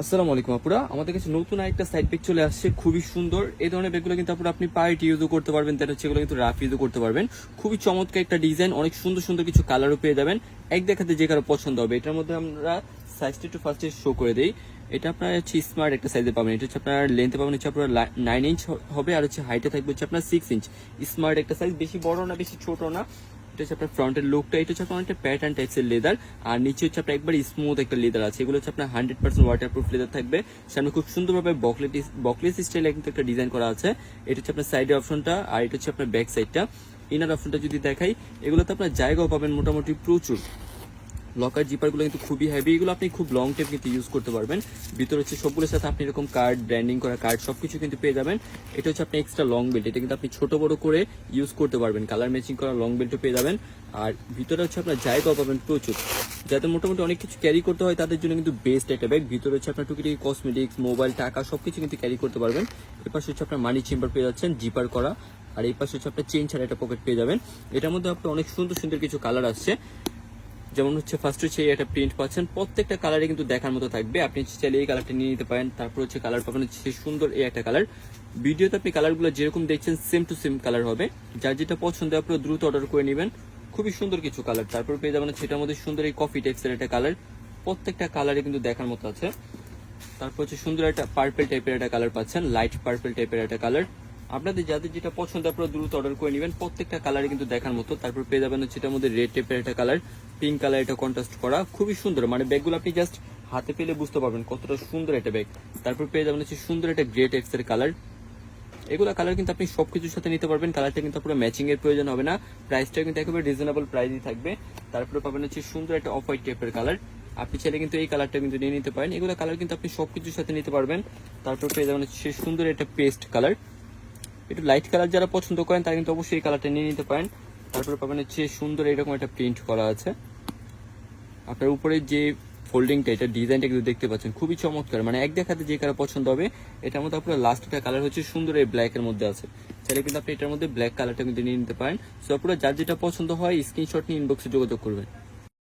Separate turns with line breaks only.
আসসালামু আলাইকুম আপুরা, আমাদের কাছে নতুন একটা সাইড ব্যাগ চলে আসছে, খুবই সুন্দর। এই ধরনের ব্যাগগুলো কিন্তু আপুরা আপনি পার্টি ইউজও করতে পারবেন, তাহলে হচ্ছে এগুলো কিন্তু রাফ ইউজও করতে পারবেন। খুবই চমৎকার একটা ডিজাইন, অনেক সুন্দর সুন্দর কিছু কালারও পেয়ে যাবেন। এক দেখাতে যে কারো পছন্দ হবে। এটার মধ্যে আমরা সাইজটা একটু ফার্স্টে শো করে দিই। এটা আপনার হচ্ছে স্মার্ট একটা সাইজে পাবেন। এটা হচ্ছে আপনার লেন্থে পাবেন হচ্ছে আপনার 9 ইঞ্চ হবে, আর হচ্ছে হাইটে থাকবে হচ্ছে আপনার 6 ইঞ্চ। স্মার্ট একটা সাইজ, বেশি বড় না বেশি ছোট না। এটা হচ্ছে আপনার ফ্রন্টের লুকটা, এটা হচ্ছে আপনার একটা প্যাটার্ন টাইপসের লেদার, আর নিচে হচ্ছে আপনার একবার স্মুথ একটা লেদার আছে। এগুলো হচ্ছে আপনার 100% ওয়াটারপ্রুফ লেদার থাকবে। সামনে খুব সুন্দরভাবে বকলেস স্টাইলে কিন্তু একটা ডিজাইন করা আছে। এটা হচ্ছে আপনার সাইডের অপশনটা, আর এটা হচ্ছে আপনার ব্যাক সাইডটা। ইনার অপশনটা যদি দেখাই, এগুলোতে আপনার জায়গাও পাবেন মোটামুটি প্রচুর। লকার জিপারগুলো কিন্তু খুবই হেভি, এগুলো আপনি খুব লং টাইম কিন্তু ইউজ করতে পারবেন। ভিতরে হচ্ছে সবগুলোর সাথে আপনি এরকম কার্ড, ব্র্যান্ডিং করা কার্ড সবকিছু কিন্তু পেয়ে যাবেন। এটা হচ্ছে আপনি এক্সট্রা লং বেল্ট, এটা কিন্তু আপনি ছোট বড় করে ইউজ করতে পারবেন। কালার ম্যাচিং করা লং বেল্টও পেয়ে যাবেন। আর ভিতরে হচ্ছে আপনার জায়গাও পাবেন প্রচুর। যাদের মোটামুটি অনেক কিছু ক্যারি করতে হয় তাদের জন্য কিন্তু বেস্ট একটা ব্যাগ। ভিতরে হচ্ছে আপনার টুকিটাকি কসমেটিক্স, মোবাইল, টাকা সবকিছু কিন্তু ক্যারি করতে পারবেন। এপাশে হচ্ছে আপনার মানি চেম্বার পেয়ে যাচ্ছেন জিপার করা, আর এই পাশে হচ্ছে আপনার চেইন ছাড়া একটা পকেট পেয়ে যাবেন। এটার মধ্যে আপনার অনেক সুন্দর সুন্দর কিছু কালার আসছে। যেমন হচ্ছে ফার্স্ট হচ্ছে একটা প্রিন্ট পাচ্ছেন, প্রত্যেকটা কালারে কিন্তু দেখার মতো থাকবে। আপনি চাইলে এই কালারটা নিয়ে নিতে পারেন। তারপর হচ্ছে কালার পাবেন হচ্ছে সুন্দর এই একটা কালার। ভিডিওতে আপনি কালারগুলো যেরকম দেখছেন সেম টু সেম কালার হবে। যার যেটা পছন্দ আপনারা দ্রুত অর্ডার করে নেবেন। খুবই সুন্দর কিছু কালার। তারপর পেয়ে যাবেন সেটার মধ্যে সুন্দর এই কফি টেক্সের একটা কালার, প্রত্যেকটা কালারে কিন্তু দেখার মতো আছে। তারপর হচ্ছে সুন্দর একটা পার্পল টাইপের একটা কালার পাচ্ছেন, লাইট পার্পল টাইপের একটা কালার। আপনাদের যাদের যেটা পছন্দ আপনারা দ্রুত অর্ডার করে নেবেন। প্রত্যেকটা কালারে কিন্তু দেখার মতো। তারপর পেয়ে যাবেন হচ্ছে এটার মধ্যে রেড টাইপের একটা কালার, পিঙ্ক কালার, এটা কন্ট্রাস্ট করা, খুবই সুন্দর। মানে ব্যাগগুলো আপনি জাস্ট হাতে পেলে বুঝতে পারবেন কতটা সুন্দর একটা ব্যাগ। তারপর পেয়ে যাবেন হচ্ছে সুন্দর একটা গ্রে টাইপসের কালার। এগুলো কালার কিন্তু আপনি সবকিছুর সাথে নিতে পারবেন। কালারটা কিন্তু পুরো ম্যাচিং এর প্রয়োজন হবে না। প্রাইসটা কিন্তু একেবারে রিজনেবল প্রাইসই থাকবে। তারপরে পাবেন হচ্ছে সুন্দর একটা অফ হোয়াইট টাইপের কালার। আপনি চাইলে কিন্তু এই কালারটা কিন্তু নিয়ে নিতে পারেন। এগুলো কালার কিন্তু আপনি সবকিছুর সাথে নিতে পারবেন। তারপর পেয়ে যাবেন হচ্ছে সুন্দর একটা পেস্ট কালার। একটু লাইট কালার যারা পছন্দ করেন তারা কিন্তু অবশ্যই এই কালারটা নিয়ে নিতে পারেন। তারপরে পাবেন হচ্ছে সুন্দর এরকম একটা প্রিন্ট করা আছে। আপনার উপরে যে ফোল্ডিংটা, এটা ডিজাইনটা কিন্তু দেখতে পাচ্ছেন খুবই চমৎকার। মানে এক দেখাতে যে কালার পছন্দ হবে। এটার মধ্যে আপনার লাস্ট একটা কালার হচ্ছে সুন্দর এই ব্ল্যাক এর মধ্যে আছে। চাইলে কিন্তু আপনি এটার মধ্যে ব্ল্যাক কালারটা কিন্তু নিয়ে নিতে পারেন। সো আপনারা যার যেটা পছন্দ হয় স্ক্রিনশট নিয়ে ইনবক্সে যোগাযোগ করবেন।